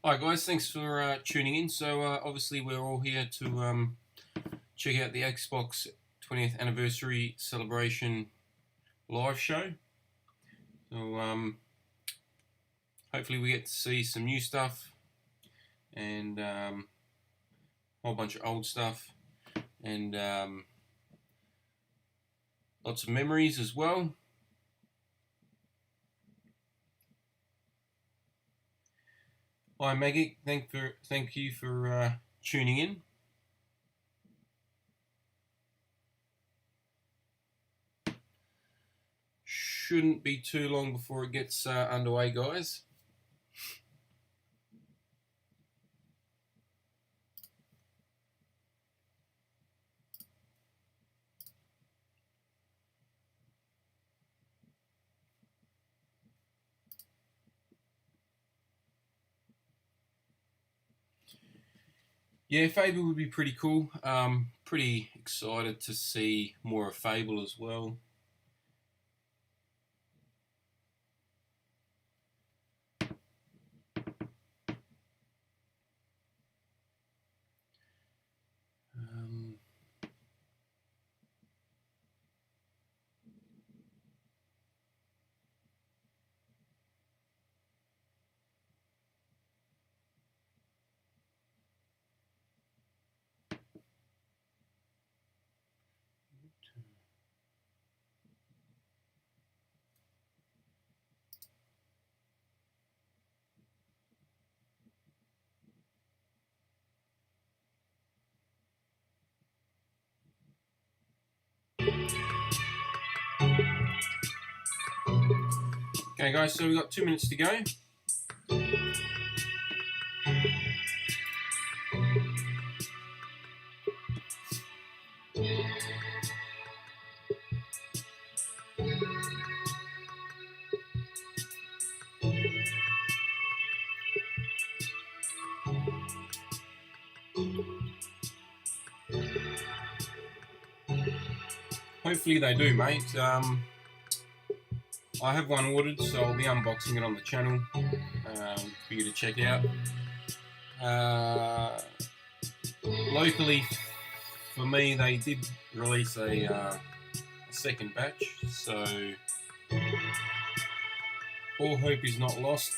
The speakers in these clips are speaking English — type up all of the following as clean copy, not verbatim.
Hi guys, thanks for tuning in. So obviously we're all here to check out the Xbox 20th anniversary celebration live show. So hopefully we get to see some new stuff and a whole bunch of old stuff and lots of memories as well. Hi Maggie, thank you for tuning in. Shouldn't be too long before it gets underway, guys. Yeah, Fable would be pretty cool. Pretty excited to see more of Fable as well. Okay guys, so we've got 2 minutes to go. Hopefully they do, mate. I have one ordered, so I'll be unboxing it on the channel for you to check out. Locally, for me, they did release a second batch, so all hope is not lost.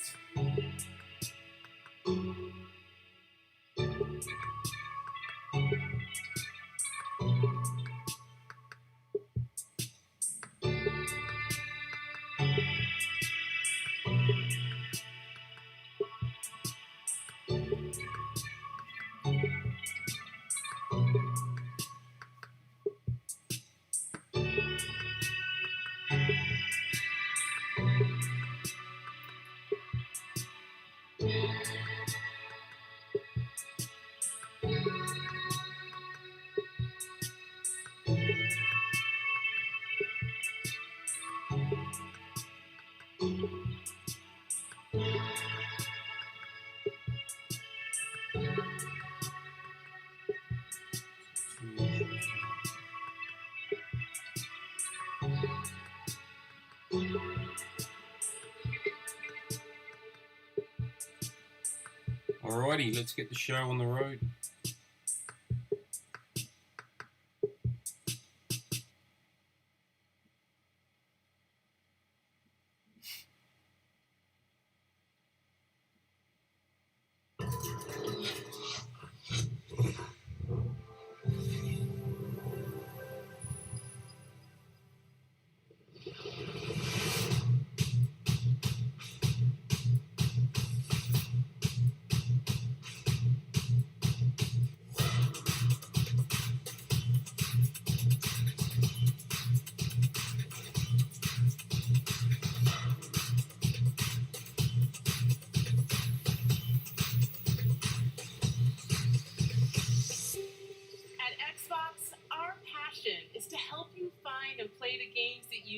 Alrighty, let's get the show on the road.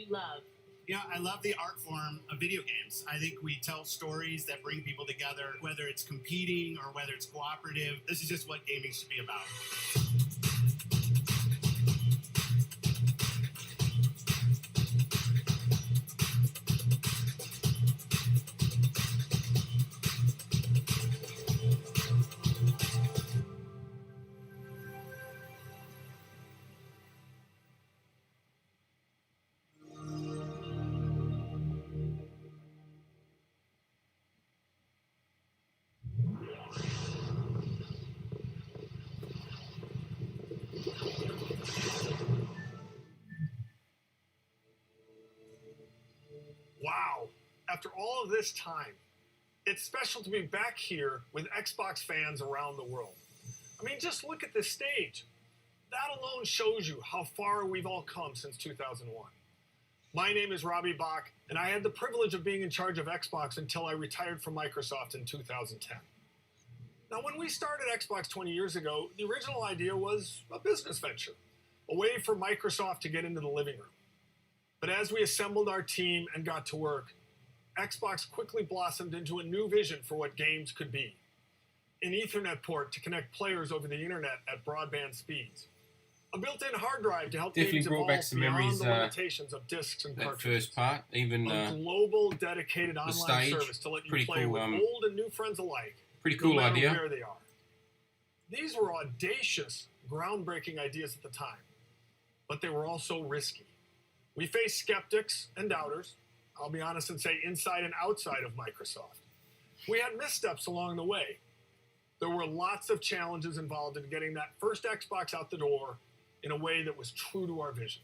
Love. Yeah, I love the art form of video games. I think we tell stories that bring people together, whether it's competing or whether it's cooperative. This is just what gaming should be about. After all of this time, it's special to be back here with Xbox fans around the world. I mean, just look at this stage. That alone shows you how far we've all come since 2001. My name is Robbie Bach, and I had the privilege of being in charge of Xbox until I retired from Microsoft in 2010. Now, when we started Xbox 20 years ago, the original idea was a business venture, a way for Microsoft to get into the living room. But as we assembled our team and got to work, Xbox quickly blossomed into a new vision for what games could be. An Ethernet port to connect players over the internet at broadband speeds. A built-in hard drive to help Definitely games brought evolve back some beyond memories, the limitations of discs and that cartridges. first part, even A global dedicated online stage, service to let you pretty play cool, with old and new friends alike. pretty cool no matter idea. where they are. These were audacious, groundbreaking ideas at the time, but they were also risky. We faced skeptics and doubters, I'll be honest and say inside and outside of Microsoft. We had missteps along the way. There were lots of challenges involved in getting that first Xbox out the door in a way that was true to our vision.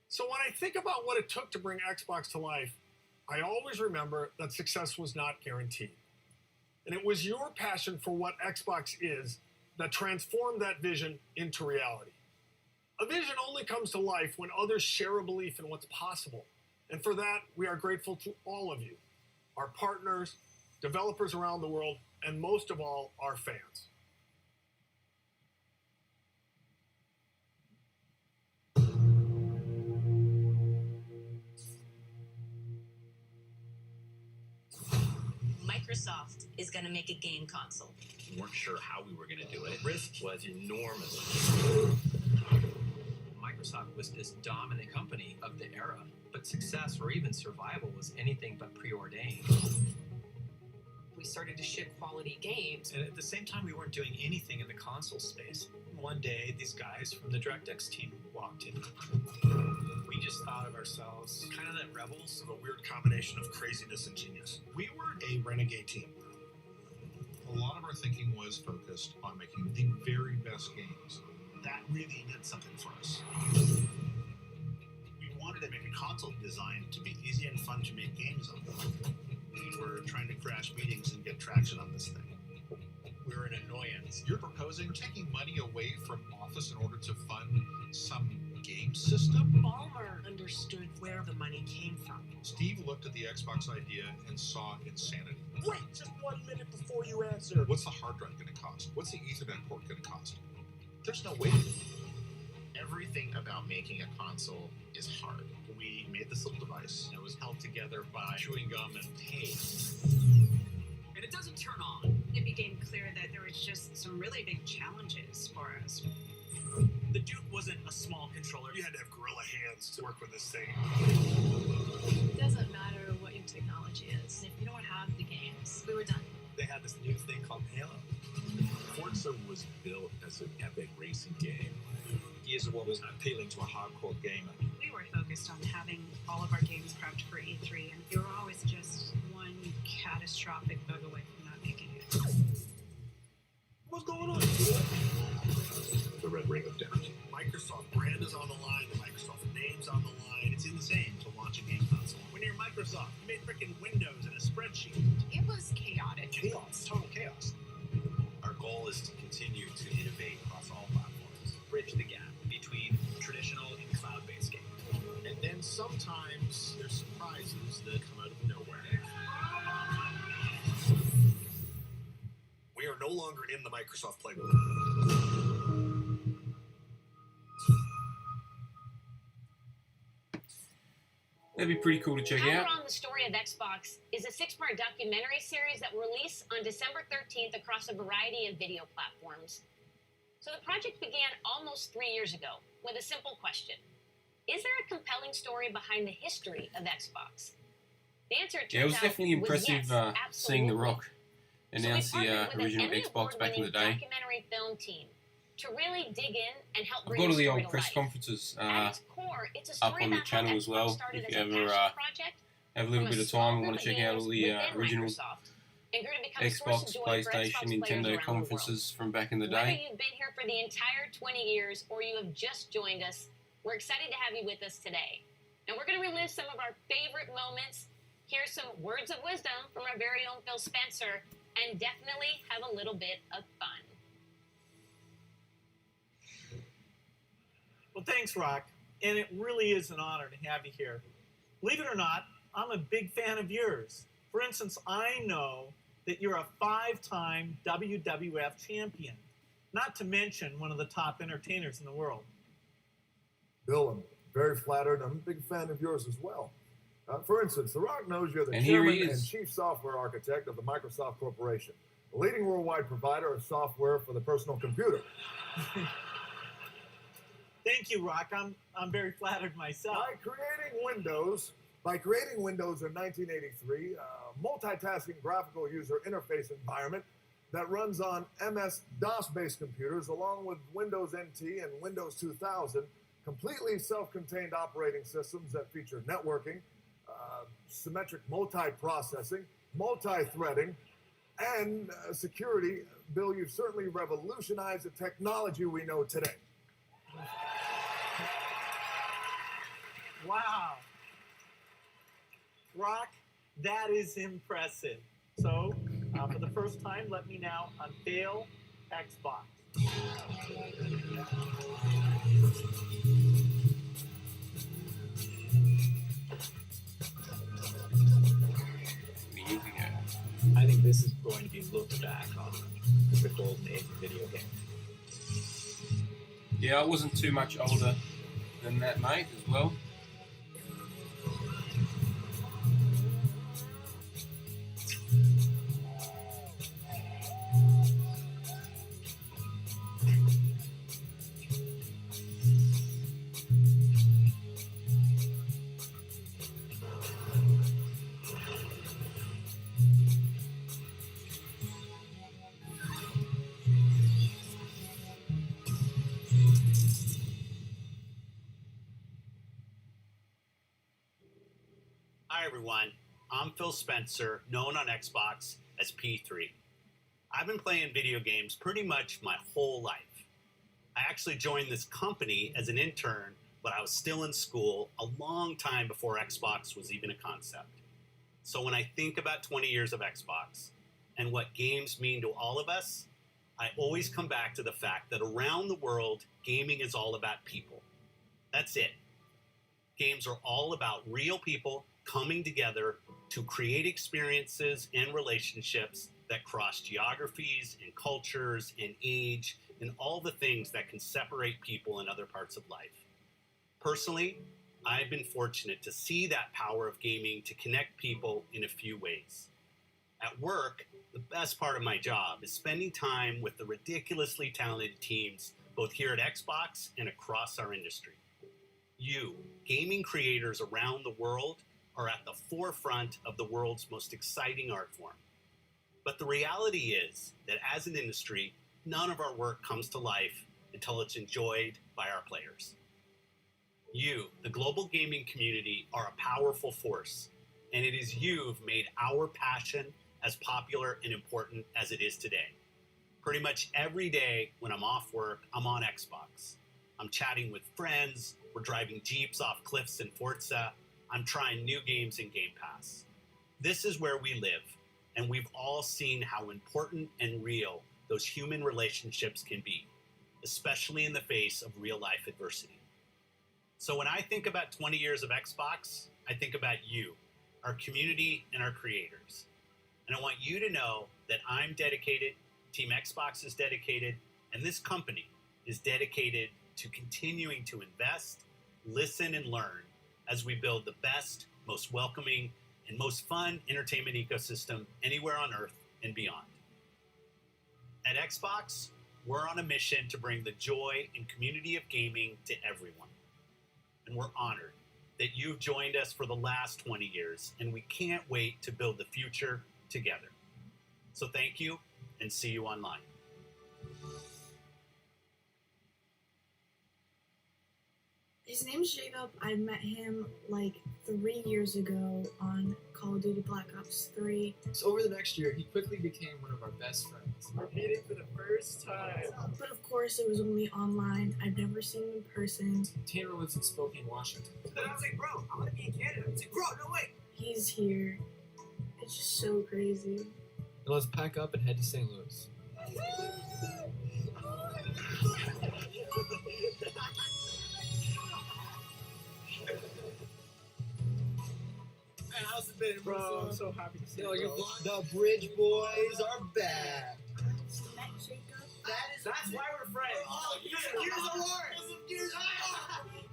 So when I think about what it took to bring Xbox to life, I always remember that success was not guaranteed. And it was your passion for what Xbox is that transformed that vision into reality. A vision only comes to life when others share a belief in what's possible. And for that, we are grateful to all of you, our partners, developers around the world, and most of all, our fans. Microsoft is going to make a game console. We weren't sure how we were going to do it. Risk was enormous. Microsoft was this dominant company of the era, but success or even survival was anything but preordained. We started to ship quality games. And at the same time, we weren't doing anything in the console space. One day, these guys from the DirectX team walked in. We just thought of ourselves kind of that rebels of a weird combination of craziness and genius. We were a renegade team. A lot of our thinking was focused on making the very best games. That really did something for us. We wanted to make a console design to be easy and fun to make games on. We were trying to crash meetings and get traction on this thing. We were an annoyance. You're proposing taking money away from Office in order to fund some game system? Ballmer understood where the money came from. Steve looked at the Xbox idea and saw insanity. Wait just 1 minute before you answer. What's the hard drive going to cost? What's the Ethernet port going to cost? There's no way. Everything about making a console is hard. We made this little device that was held together by chewing gum and tape. And it doesn't turn on. It became clear that there was just some really big challenges for us. The Duke wasn't a small controller. You had to have gorilla hands to work with this thing. It doesn't matter what your technology is. If you don't have the games, we were done. They had this new thing called Halo. Forza was built as an epic racing game. Gears of War was appealing to a hardcore gamer. We were focused on having all of our games prepped for E3, and we were always just one catastrophic bug away from not making it. What's going on? The Red Ring of Death. Microsoft brand is on the line. The Microsoft name's on the line. It's insane to launch a game console. When you're Microsoft, you made freaking Windows in a spreadsheet. It was chaotic. Chaos. Total chaos. Our goal is to continue to innovate across all platforms, bridge the gap between traditional and cloud-based games. And then sometimes there's surprises that come out of nowhere. We are no longer in the Microsoft playbook. That'd be pretty cool to check out. Power on the Story of Xbox is a 6-part documentary series that will release on December 13th across a variety of video platforms. So the project began almost 3 years ago with a simple question. Is there a compelling story behind the history of Xbox? The answer, it turns Yeah, it was out, definitely was impressive yes, seeing The absolutely. Rock announce So we partnered the with original an Emmy Xbox back in the award-winning day. documentary film team to really dig in and help I've bring got all the the story old to press life. conferences At its core, it's a up story on the about how channel as Xbox well. started If as you a ever passion project have a little from bit a of small time and group want of to check out gamers all the within original Microsoft, and grew to become a source Xbox, of joy for PlayStation, Xbox players Nintendo around the world. conferences from back in the Whether day. you've been here for the entire 20 years or you have just joined us, we're excited to have you with us today. Now we're going to relive some of our favorite moments, hear some words of wisdom from our very own Phil Spencer, and definitely have a little bit of fun. Well, thanks, Rock. And it really is an honor to have you here. Believe it or not, I'm a big fan of yours. For instance, I know that you're a 5-time WWF champion, not to mention one of the top entertainers in the world. Bill, I'm very flattered. I'm a big fan of yours as well. For instance, The Rock knows you're the And here he chairman is. and chief software architect of the Microsoft Corporation, a leading worldwide provider of software for the personal computer. Thank you, Rock. I'm very flattered myself. By creating Windows in 1983, a multitasking graphical user interface environment that runs on MS-DOS-based computers along with Windows NT and Windows 2000, completely self-contained operating systems that feature networking, symmetric multiprocessing, multi-threading, and security. Bill, you've certainly revolutionized the technology we know today. Wow. Rock, that is impressive. So, for the first time, let me now unveil Xbox. I think this is going to be looked back on as the golden age of video games. Yeah, I wasn't too much older than that, mate, as well. Hi everyone, I'm Phil Spencer, known on Xbox as P3. I've been playing video games pretty much my whole life. I actually joined this company as an intern, but I was still in school a long time before Xbox was even a concept. So when I think about 20 years of Xbox and what games mean to all of us, I always come back to the fact that around the world, gaming is all about people. That's it. Games are all about real people coming together to create experiences and relationships that cross geographies and cultures and age and all the things that can separate people in other parts of life. Personally, I've been fortunate to see that power of gaming to connect people in a few ways. At work, the best part of my job is spending time with the ridiculously talented teams both here at Xbox and across our industry. You, gaming creators around the world, are at the forefront of the world's most exciting art form. But the reality is that as an industry, none of our work comes to life until it's enjoyed by our players. You, the global gaming community, are a powerful force, and it is you who've made our passion as popular and important as it is today. Pretty much every day when I'm off work, I'm on Xbox. I'm chatting with friends, we're driving Jeeps off cliffs in Forza, I'm trying new games in Game Pass. This is where we live, and we've all seen how important and real those human relationships can be, especially in the face of real-life adversity. So when I think about 20 years of Xbox, I think about you, our community, and our creators. And I want you to know that I'm dedicated, Team Xbox is dedicated, and this company is dedicated to continuing to invest, listen, and learn as we build the best, most welcoming, and most fun entertainment ecosystem anywhere on Earth and beyond. At Xbox, we're on a mission to bring the joy and community of gaming to everyone. And we're honored that you've joined us for the last 20 years, and we can't wait to build the future together. So thank you, and see you online. His name's Jacob. I met him like 3 years ago on Call of Duty Black Ops 3. So over the next year, he quickly became one of our best friends. We're meeting for the first time. But of course, it was only online. I've never seen him in person. Tanner lives in Spokane, Washington. Then I was like, bro, I want to be in Canada. He's like, bro, no way. he's here. It's just so crazy. Let's pack up and head to St. Louis. Man, how's it been, Bro, I'm so happy to see you. Yo, Bro. the Bridge Boys are back. That's why we're friends. Oh, Gears of War. Gears of War.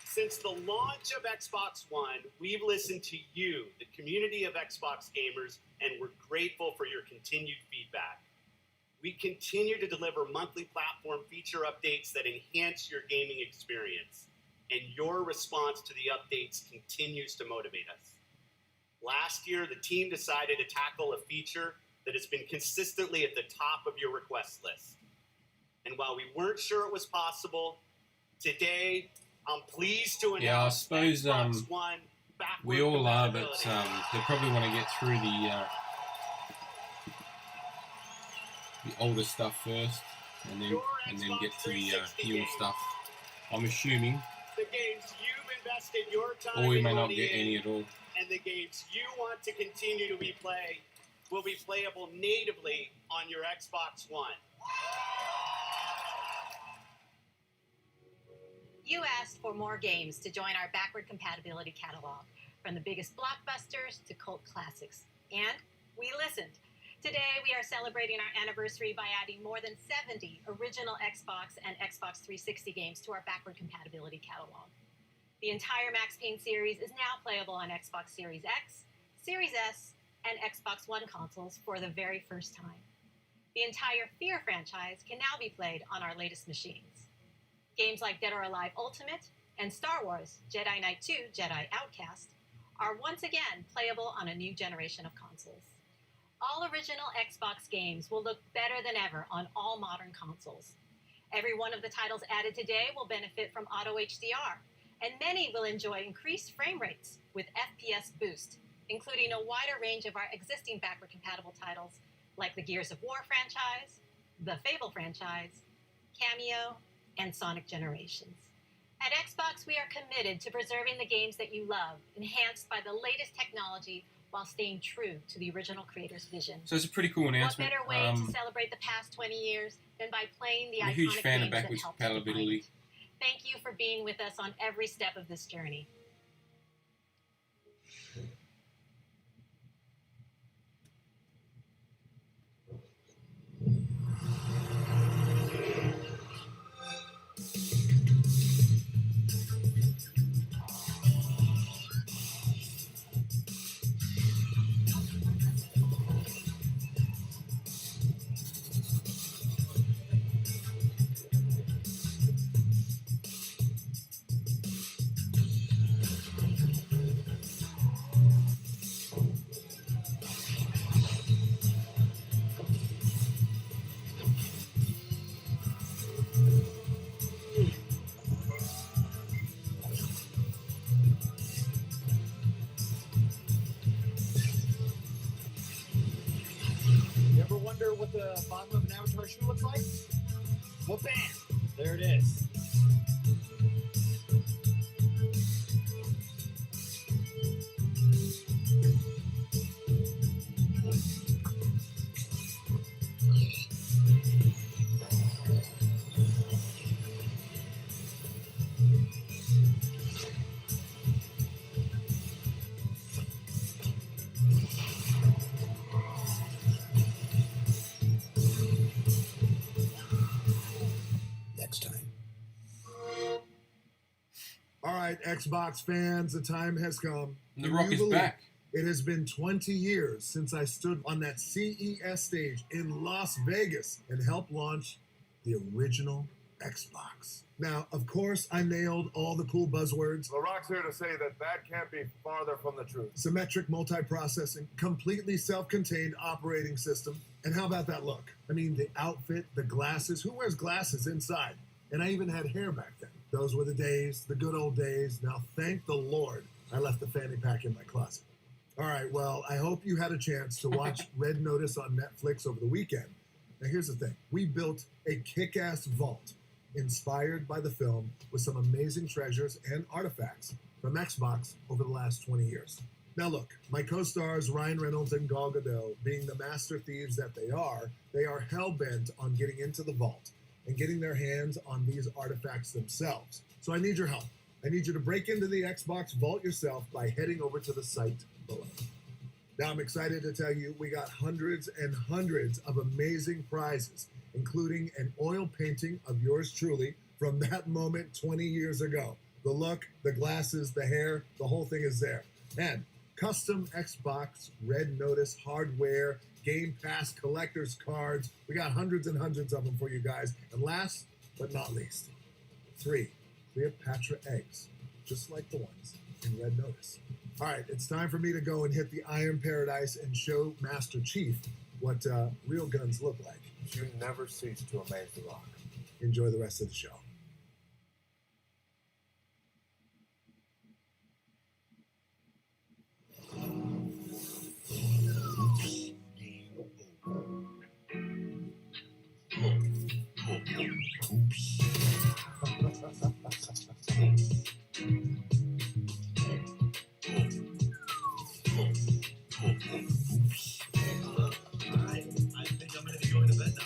Since the launch of Xbox One, we've listened to you, the community of Xbox gamers, and we're grateful for your continued feedback. We continue to deliver monthly platform feature updates that enhance your gaming experience, and your response to the updates continues to motivate us. Last year, the team decided to tackle a feature that has been consistently at the top of your request list. And while we weren't sure it was possible, today I'm pleased to announce Yeah, I suppose Xbox One we all are, but they probably want to get through the older stuff first, and then get to the newer stuff. I'm assuming, the games you've invested your time or we and may not money get in, any at all. and the games you want to continue to replay will be playable natively on your Xbox One. You asked for more games to join our backward compatibility catalog, from the biggest blockbusters to cult classics. And we listened. Today, we are celebrating our anniversary by adding more than 70 original Xbox and Xbox 360 games to our backward compatibility catalog. The entire Max Payne series is now playable on Xbox Series X, Series S, and Xbox One consoles for the very first time. The entire Fear franchise can now be played on our latest machines. Games like Dead or Alive Ultimate and Star Wars Jedi Knight 2 Jedi Outcast are once again playable on a new generation of consoles. All original Xbox games will look better than ever on all modern consoles. Every one of the titles added today will benefit from Auto HDR, and many will enjoy increased frame rates with FPS boost, including a wider range of our existing backward-compatible titles like the Gears of War franchise, the Fable franchise, Cameo, and Sonic Generations. At Xbox, we are committed to preserving the games that you love, enhanced by the latest technology while staying true to the original creator's vision. So it's a pretty cool What announcement. better way to celebrate the past 20 years than by playing the I'm a iconic huge fan of games that backwards helped define compatibility. it. Thank you for being with us on every step of this journey. You ever wonder what the bottom of an Avatar shoe looks like? Well, bam! There it is. Next time. All right, Xbox fans, the time has come. The Can Rock you is believe back. It has been 20 years since I stood on that CES stage in Las Vegas and helped launch the original Xbox. Now, of course, I nailed all the cool buzzwords. The Rock's here to say that that can't be farther from the truth. Symmetric multiprocessing, completely self-contained operating system. And how about that look? I mean, the outfit, the glasses. Who wears glasses inside? And I even had hair back then. Those were the days, the good old days. Now, thank the Lord, I left the fanny pack in my closet. All right, well, I hope you had a chance to watch Red Notice on Netflix over the weekend. Now, here's the thing. We built a kick-ass vault inspired by the film with some amazing treasures and artifacts from Xbox over the last 20 years. Now, look, my co-stars Ryan Reynolds and Gal Gadot, being the master thieves that they are hell-bent on getting into the vault and getting their hands on these artifacts themselves. So I need your help. I need you to break into the Xbox vault yourself by heading over to the site below. Now, I'm excited to tell you we got hundreds and hundreds of amazing prizes, including an oil painting of yours truly from that moment 20 years ago. The look, the glasses, the hair, the whole thing is there. And custom Xbox Red Notice hardware, Game Pass collector's cards. We got hundreds and hundreds of them for you guys. And last but not least, 3 Cleopatra eggs, just like the ones in Red Notice. All right, it's time for me to go and hit the Iron Paradise and show Master Chief what real guns look like. You never cease to amaze the Rock. Enjoy the rest of the show. I think I'm going to be going to bed now.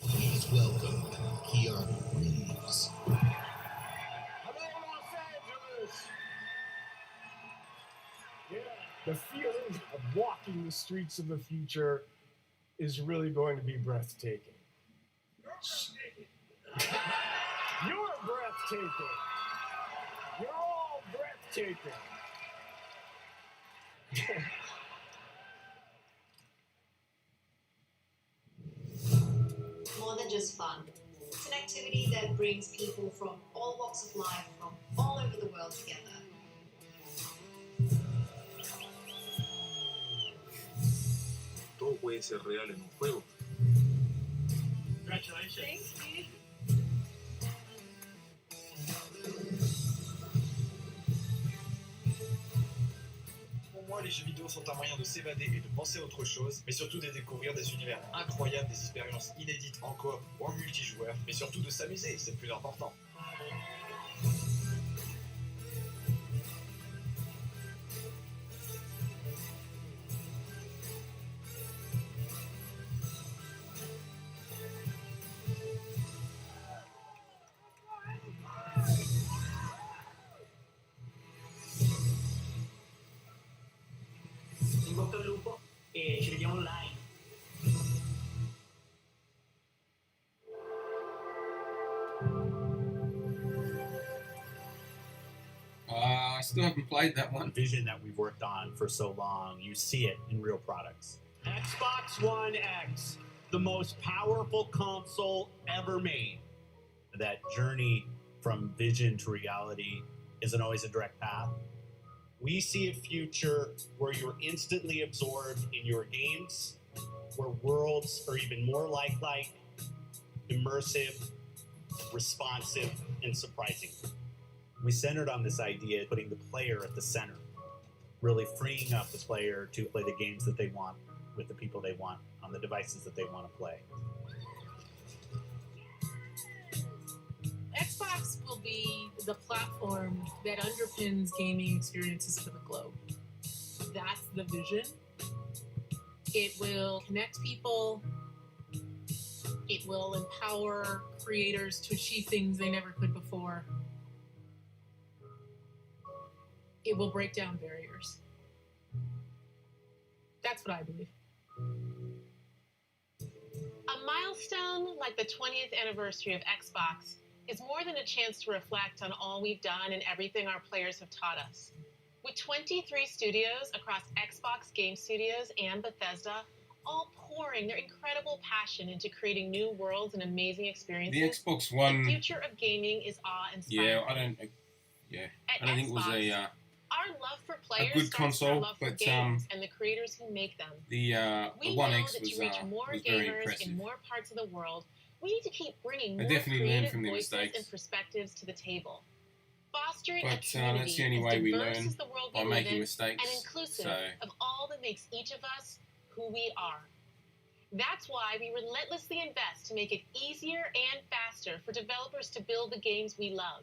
Please welcome Keanu Reeves. Hello, Los Angeles! Yeah, the feeling of walking the streets of the future is really going to be breathtaking. You're breathtaking. You're all breathtaking. More than just fun. It's an activity that brings people from all walks of life, from all over the world together. Todo puede ser real en un juego. Congratulations. Pour moi, les jeux vidéo sont un moyen de s'évader et de penser à autre chose, mais surtout de découvrir des univers incroyables, des expériences inédites en coop ou en multijoueur, mais surtout de s'amuser, c'est le plus important. In bocca al lupo e ci vediamo online. I still haven't played that one. Vision that we've worked on for so long, you see it in real products. Xbox One X, the most powerful console ever made. That journey from vision to reality isn't always a direct path. We see a future where you're instantly absorbed in your games, where worlds are even more lifelike, immersive, responsive, and surprising. We centered on this idea, putting the player at the center, really freeing up the player to play the games that they want with the people they want on the devices that they want to play. Xbox will be the platform that underpins gaming experiences for the globe. That's the vision. It will connect people. It will empower creators to achieve things they never could before. It will break down barriers. That's what I believe. A milestone like the 20th anniversary of Xbox is more than a chance to reflect on all we've done and everything our players have taught us. With 23 studios across Xbox Game Studios and Bethesda, all pouring their incredible passion into creating new worlds and amazing experiences, The Xbox One. The future of gaming is awe-inspiring. Yeah, I don't think it was Our love for players good starts with our console, love for but games and the creators who make them. the We One know X that was to reach more very gamers impressive. in more parts of the world, we need to keep bringing I more definitely learned creative from their voices mistakes. and perspectives to the table. Fostering But a community that's the only as way we diverse learn, as the world by we live making in mistakes. and inclusive So of all that makes each of us who we are. That's why we relentlessly invest to make it easier and faster for developers to build the games we love.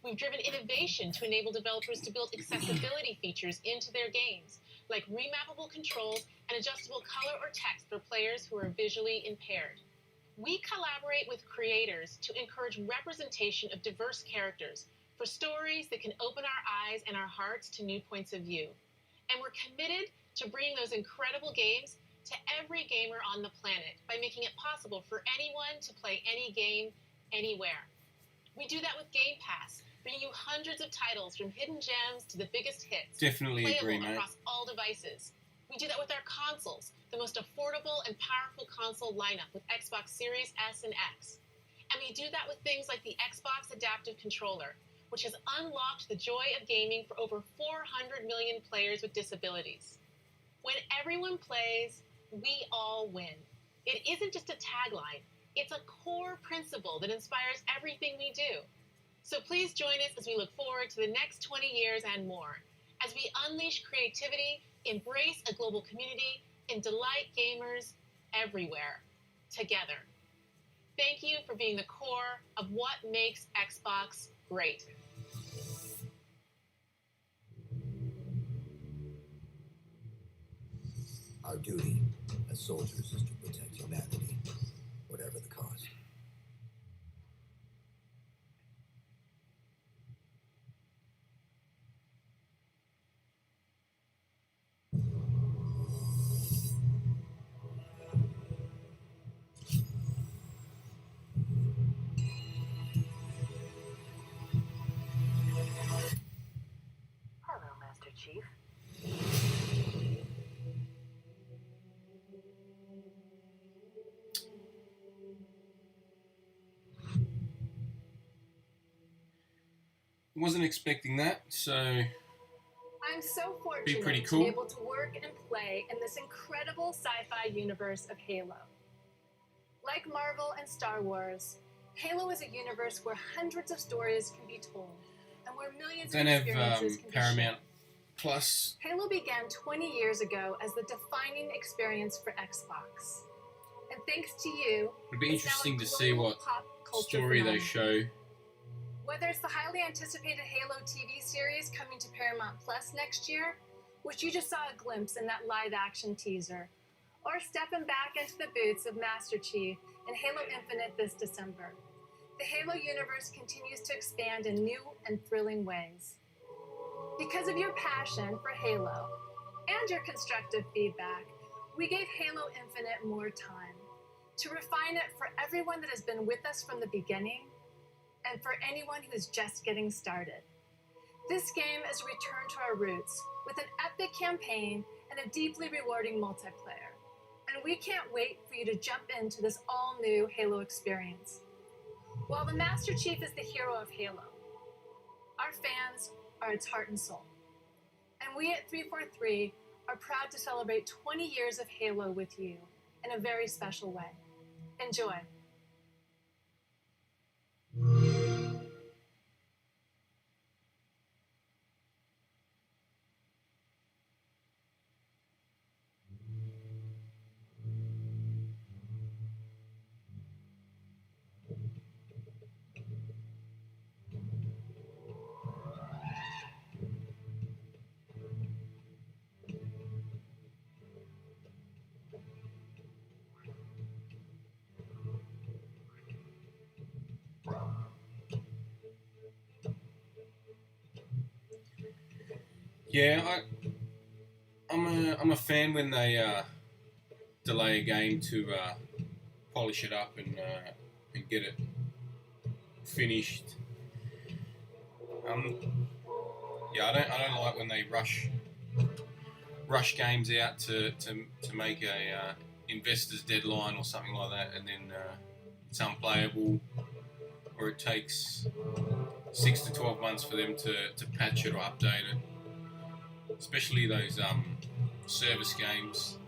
We've driven innovation to enable developers to build accessibility features into their games, like remappable controls and adjustable color or text for players who are visually impaired. We collaborate with creators to encourage representation of diverse characters for stories that can open our eyes and our hearts to new points of view. And we're committed to bringing those incredible games to every gamer on the planet by making it possible for anyone to play any game, anywhere. We do that with Game Pass, bringing you hundreds of titles from hidden gems to the biggest hits, Definitely agree, playable mate. across all devices. We do that with our consoles, the most affordable and powerful console lineup with Xbox Series S and X. And we do that with things like the Xbox Adaptive Controller, which has unlocked the joy of gaming for over 400 million players with disabilities. When everyone plays, we all win. It isn't just a tagline, it's a core principle that inspires everything we do. So please join us as we look forward to the next 20 years and more, as we unleash creativity, embrace a global community, and delight gamers everywhere, together. Thank you for being the core of what makes Xbox great. Our duty as soldiers is to protect humanity, whatever the cost. Hello, Master Chief. wasn't expecting that, so I'm so fortunate pretty to cool. be able to work and play in this incredible sci-fi universe of Halo. Like Marvel and Star Wars, Halo is a universe where hundreds of stories can be told and where millions don't of have experiences can be Paramount shared. Plus. Halo began 20 years ago as the defining experience for Xbox. And thanks to you, It'd be it's now a interesting to see global what pop culture story they phenomenon. show. Whether it's the highly anticipated Halo TV series coming to Paramount Plus next year, which you just saw a glimpse in that live-action teaser, or stepping back into the boots of Master Chief in Halo Infinite this December, the Halo universe continues to expand in new and thrilling ways. Because of your passion for Halo and your constructive feedback, we gave Halo Infinite more time to refine it for everyone that has been with us from the beginning and for anyone who is just getting started. This game is a return to our roots with an epic campaign and a deeply rewarding multiplayer. And we can't wait for you to jump into this all-new Halo experience. While the Master Chief is the hero of Halo, our fans are its heart and soul. And we at 343 are proud to celebrate 20 years of Halo with you in a very special way. Enjoy. Yeah, I'm a fan when they delay a game to polish it up and get it finished. yeah, I don't like when they rush games out to make a investor's deadline or something like that, and then it's unplayable, or it takes 6 to 12 months for them to patch it or update it. Especially those service games.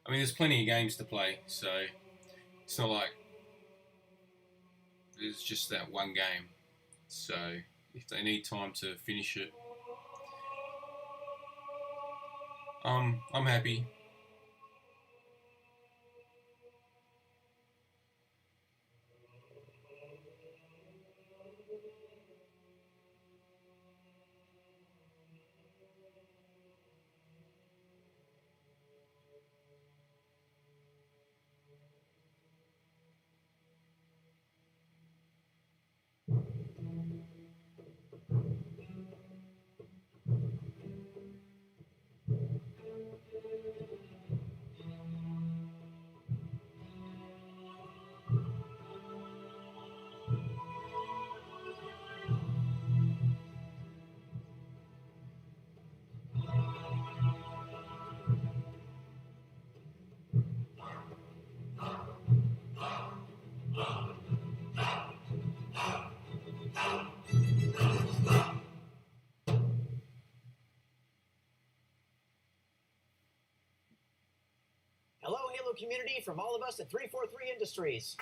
I mean, there's plenty of games to play, so it's not like there's just that one game. So if they need time to finish it, I'm happy. Hello, Halo community, from all of us at 343 Industries.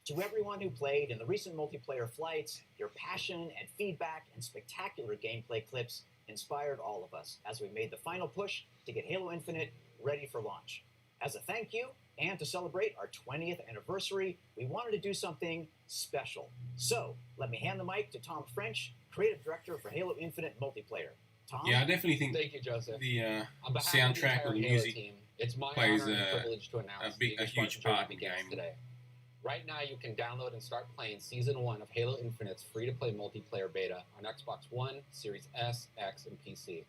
To everyone who played in the recent multiplayer flights, your passion and feedback and spectacular gameplay clips inspired all of us as we made the final push to get Halo Infinite ready for launch. As a thank you, and to celebrate our 20th anniversary, we wanted to do something special. So, let me hand the mic to Tom French, Creative Director for Halo Infinite Multiplayer. Tom? Yeah, I definitely think Thank you, Joseph. the On behalf soundtrack of or the Halo music team, it's my plays honor and privilege to announce a the huge Xbox part in journey the begins game. today. Right now, you can download and start playing Season 1 of Halo Infinite's free-to-play multiplayer beta on Xbox One, Series S, X, and PC.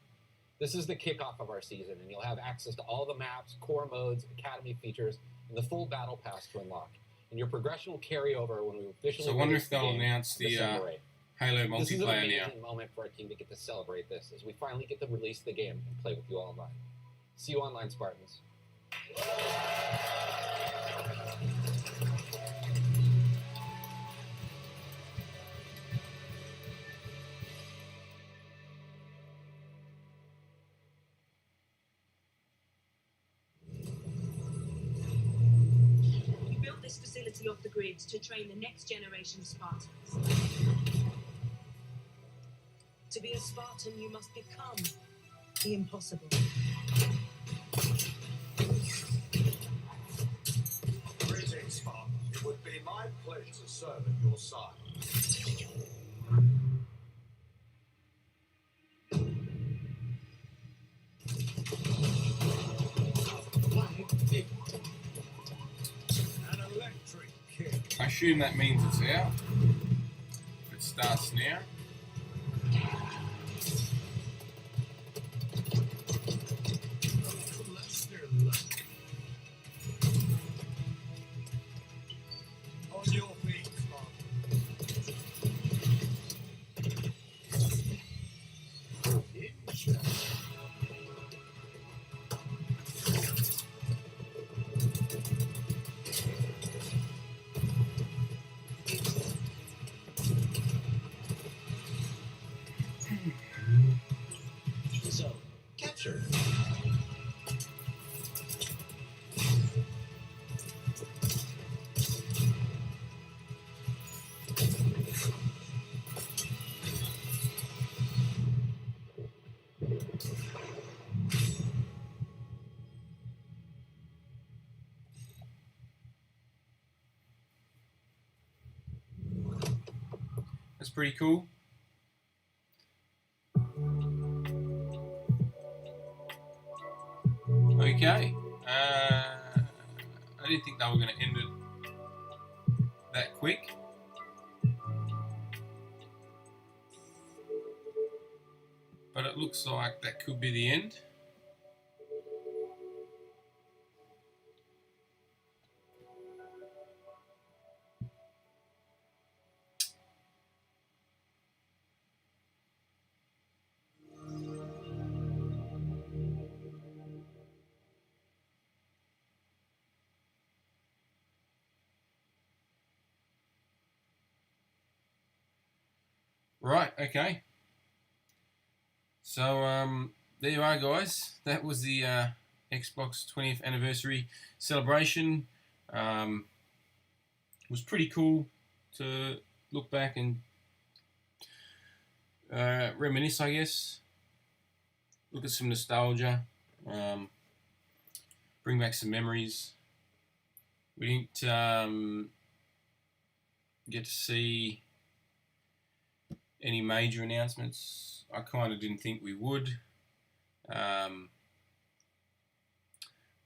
This is the kickoff of our season, and you'll have access to all the maps, core modes, academy features, and the full battle pass to unlock. And your progression will carry over when we officially So I wonder release if they'll game announce on the December 8th. Halo This is an multiplayer amazing now. moment for our team to get to celebrate this as we finally get to release the game and play with you all online. See you online, Spartans. We built this facility off the grid to train the next generation of Spartans. To be a Spartan, you must become the impossible. Greetings, Spartan. It would be my pleasure to serve at your side. An electric kick. I assume that means it's out. It starts now. On your feet, So, capture. That's pretty cool. Okay. I didn't think they were going to end it that quick. But it looks like that could be the end. Right, okay. So there you are, guys. That was the Xbox 20th anniversary celebration. It was pretty cool to look back and reminisce, I guess. Look at some nostalgia. Bring back some memories. We didn't get to see any major announcements. I kind of didn't think we would. I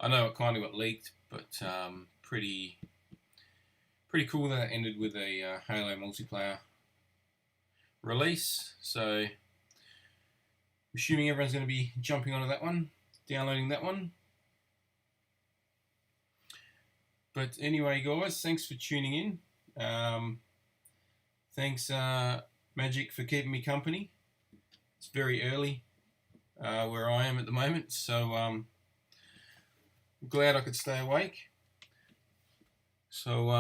know it kind of got leaked, but pretty cool that it ended with a Halo multiplayer release. So I'm assuming everyone's going to be jumping onto that one, downloading that one. But anyway, guys, thanks for tuning in. Thanks, Magic, for keeping me company. It's very early where I am at the moment, so I'm glad I could stay awake. So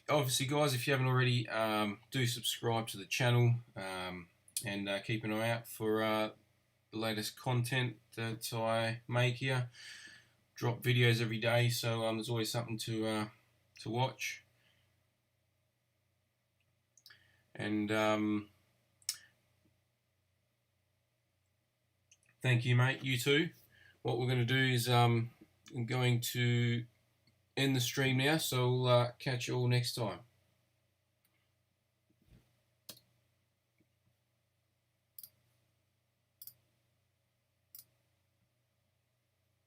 obviously, guys, if you haven't already, do subscribe to the channel and keep an eye out for the latest content that I make here. Drop videos every day, so there's always something to watch. And thank you, mate. You too. What we're going to do is I'm going to end the stream now, so we'll catch you all next time.